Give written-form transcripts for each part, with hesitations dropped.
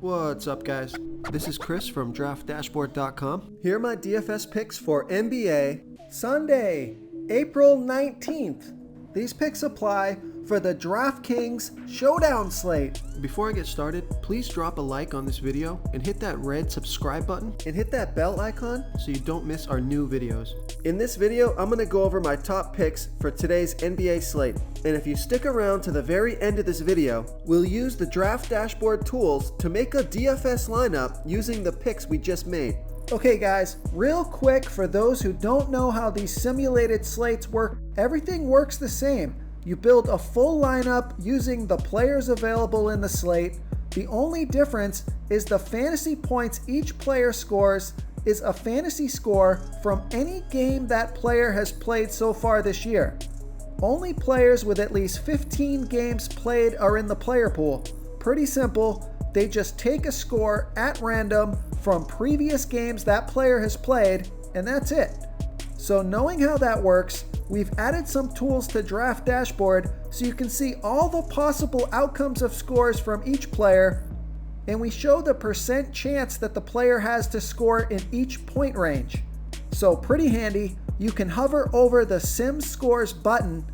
What's up, guys? This is Chris from DraftDashboard.com. Here are my DFS picks for NBA Sunday, April 19th. These picks apply for the DraftKings Showdown slate. Before I get started, please drop a like on this video and hit that red subscribe button and hit that bell icon so you don't miss our new videos. In this video, I'm going to go over my top picks for today's NBA slate. And if you stick around to the very end of this video, we'll use the Draft Dashboard tools to make a DFS lineup using the picks we just made. Okay guys, real quick for those who don't know how these simulated slates work, everything works the same. You build a full lineup using the players available in the slate. The only difference is the fantasy points each player scores is a fantasy score from any game that player has played so far this year. Only players with at least 15 games played are in the player pool. Pretty simple. They just take a score at random from previous games that player has played, and that's it. So knowing how that works, we've added some tools to Draft Dashboard so you can see all the possible outcomes of scores from each player, and we show the percent chance that the player has to score in each point range. So pretty handy. You can hover over the Sim Scores button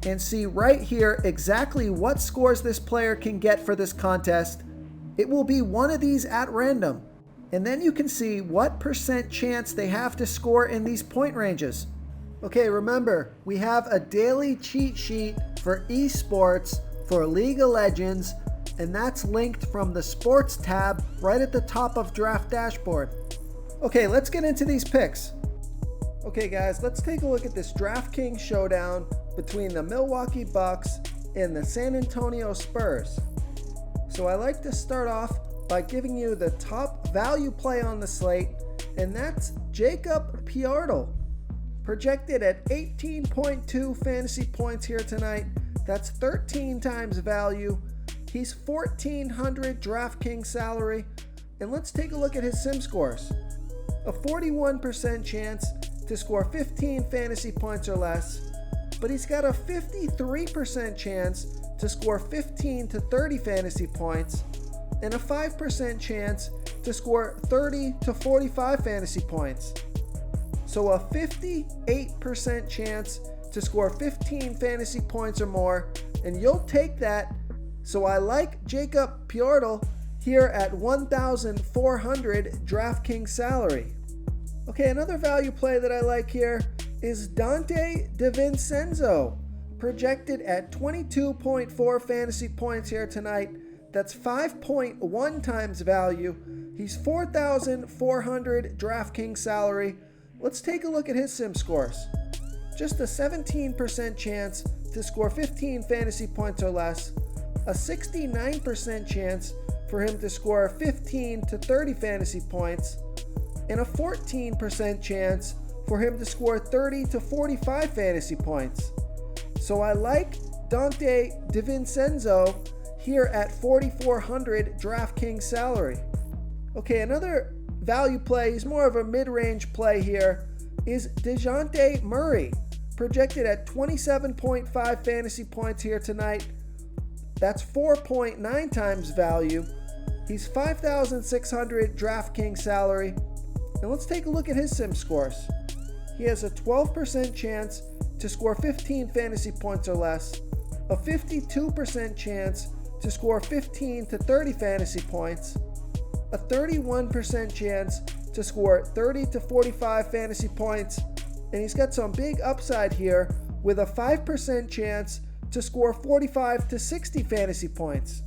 and see right here exactly what scores this player can get for this contest. It will be one of these at random, and then you can see what percent chance they have to score in these point ranges. Okay, remember, we have a daily cheat sheet for esports for League of Legends, and that's linked from the Sports tab right at the top of Draft Dashboard. Okay, let's get into these picks. Okay guys, let's take a look at this DraftKings showdown between the Milwaukee Bucks and the San Antonio Spurs. So I like to start off by giving you the top value play on the slate, and that's Jakob Poeltl. Projected at 18.2 fantasy points here tonight. That's 13 times value. He's 1,400 DraftKings salary. And let's take a look at his sim scores. A 41% chance to score 15 fantasy points or less, but he's got a 53% chance to score 15 to 30 fantasy points, and a 5% chance to score 30 to 45 fantasy points. So a 58% chance to score 15 fantasy points or more, and you'll take that. So I like Jakob Poeltl here at 1,400 DraftKings salary. Okay, another value play that I like here is Dante DiVincenzo, projected at 22.4 fantasy points here tonight. That's 5.1 times value. He's 4,400 DraftKings salary. Let's take a look at his sim scores. Just a 17% chance to score 15 fantasy points or less, a 69% chance for him to score 15 to 30 fantasy points, and a 14% chance for him to score 30 to 45 fantasy points. So I like Dante DiVincenzo here at 4,400 DraftKings salary. Okay, another value play, he's more of a mid-range play here, is DeJounte Murray, projected at 27.5 fantasy points here tonight. That's 4.9 times value. He's 5,600 DraftKings salary. And let's take a look at his sim scores. He has a 12% chance to score 15 fantasy points or less, a 52% chance to score 15 to 30 fantasy points, a 31% chance to score 30 to 45 fantasy points, and he's got some big upside here with a 5% chance to score 45 to 60 fantasy points.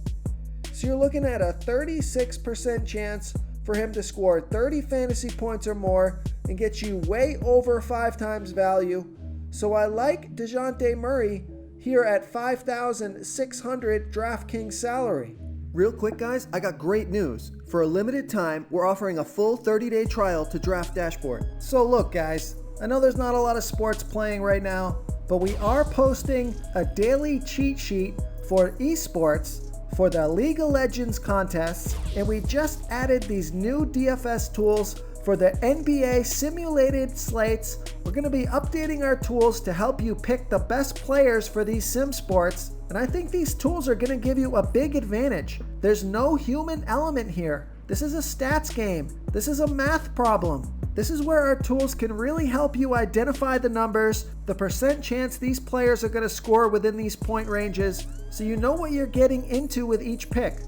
So you're looking at a 36% chance for him to score 30 fantasy points or more and get you way over 5 times value. So I like DeJounte Murray here at 5,600 DraftKings salary. Real quick guys, I got great news. For a limited time, we're offering a full 30-day trial to Draft Dashboard. So look guys, I know there's not a lot of sports playing right now, but we are posting a daily cheat sheet for esports for the League of Legends contests, and we just added these new DFS tools for the NBA simulated slates. We're going to be updating our tools to help you pick the best players for these sim sports, And I think these tools are going to give you a big advantage. There's no human element here. This is a stats game. This is a math problem. This is where our tools can really help you identify the numbers, the percent chance these players are going to score within these point ranges, so you know what you're getting into with each pick.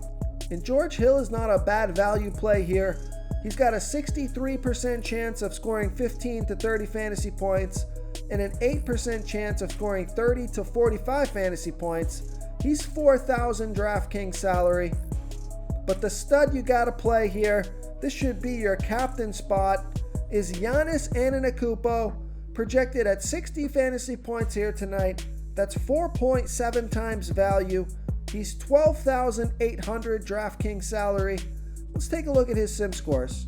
And George Hill is not a bad value play here. He's got a 63% chance of scoring 15 to 30 fantasy points and an 8% chance of scoring 30 to 45 fantasy points. He's 4,000 DraftKings salary. But the stud you got to play here, this should be your captain spot, is Giannis Antetokounmpo, projected at 60 fantasy points here tonight. That's 4.7 times value. He's 12,800 DraftKings salary. Let's take a look at his sim scores.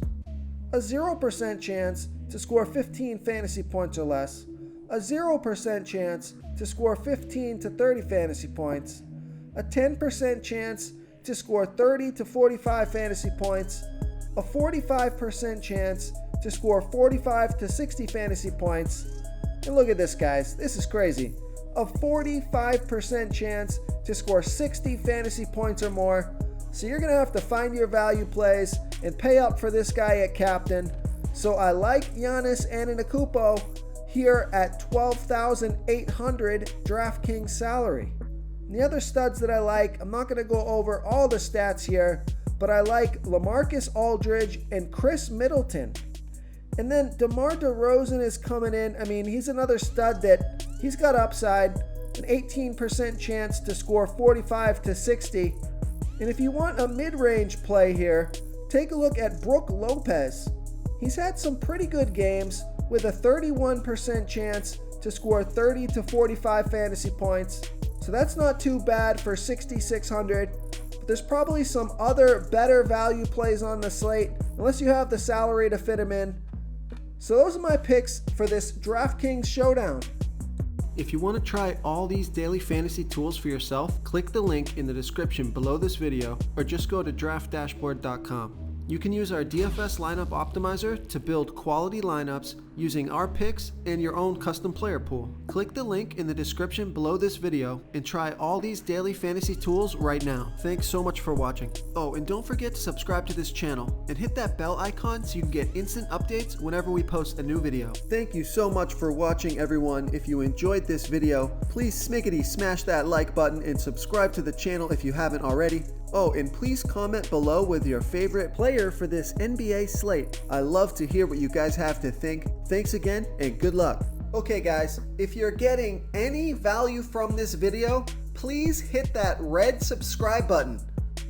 A 0% chance to score 15 fantasy points or less. A 0% chance to score 15 to 30 fantasy points. A 10% chance to score 30 to 45 fantasy points. A 45% chance to score 45 to 60 fantasy points. And look at this, guys. This is crazy. A 45% chance to score 60 fantasy points or more. So you're going to have to find your value plays and pay up for this guy at captain. So I like Giannis Antetokounmpo here at 12,800 DraftKings salary. And the other studs that I like, I'm not going to go over all the stats here, but I like LaMarcus Aldridge and Chris Middleton. And then DeMar DeRozan is coming in. I mean, he's another stud that he's got upside, an 18% chance to score 45 to 60. And if you want a mid-range play here, take a look at Brook Lopez. He's had some pretty good games with a 31% chance to score 30 to 45 fantasy points. So that's not too bad for 6,600. But there's probably some other better value plays on the slate, unless you have the salary to fit them in. So those are my picks for this DraftKings Showdown. If you want to try all these daily fantasy tools for yourself, click the link in the description below this video or just go to draftdashboard.com. You can use our DFS lineup optimizer to build quality lineups using our picks and your own custom player pool. Click the link in the description below this video and try all these daily fantasy tools right now. Thanks so much for watching. Oh, and don't forget to subscribe to this channel and hit that bell icon so you can get instant updates whenever we post a new video. Thank you so much for watching, everyone. If you enjoyed this video, please smiggity smash that like button and subscribe to the channel if you haven't already. Oh, and please comment below with your favorite player for this NBA slate. I love to hear what you guys have to think. Thanks again and good luck. Okay guys, if you're getting any value from this video, please hit that red subscribe button.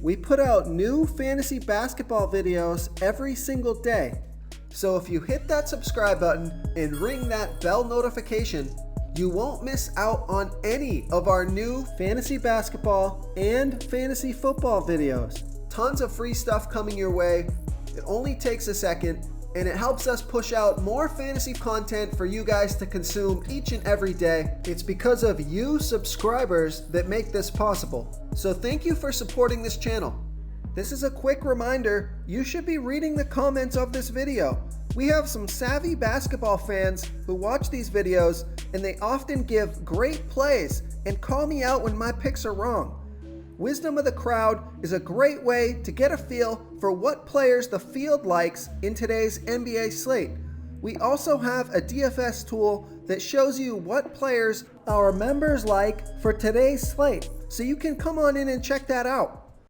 We put out new fantasy basketball videos every single day. So if you hit that subscribe button and ring that bell notification, you won't miss out on any of our new fantasy basketball and fantasy football videos. Tons of free stuff coming your way. It only takes a second, and it helps us push out more fantasy content for you guys to consume each and every day. It's because of you subscribers that make this possible. So thank you for supporting this channel. This is a quick reminder, you should be reading the comments of this video. We have some savvy basketball fans who watch these videos, and they often give great plays and call me out when my picks are wrong. Wisdom of the crowd is a great way to get a feel for what players the field likes in today's NBA slate. We also have a DFS tool that shows you what players our members like for today's slate, so you can come on in and check that out.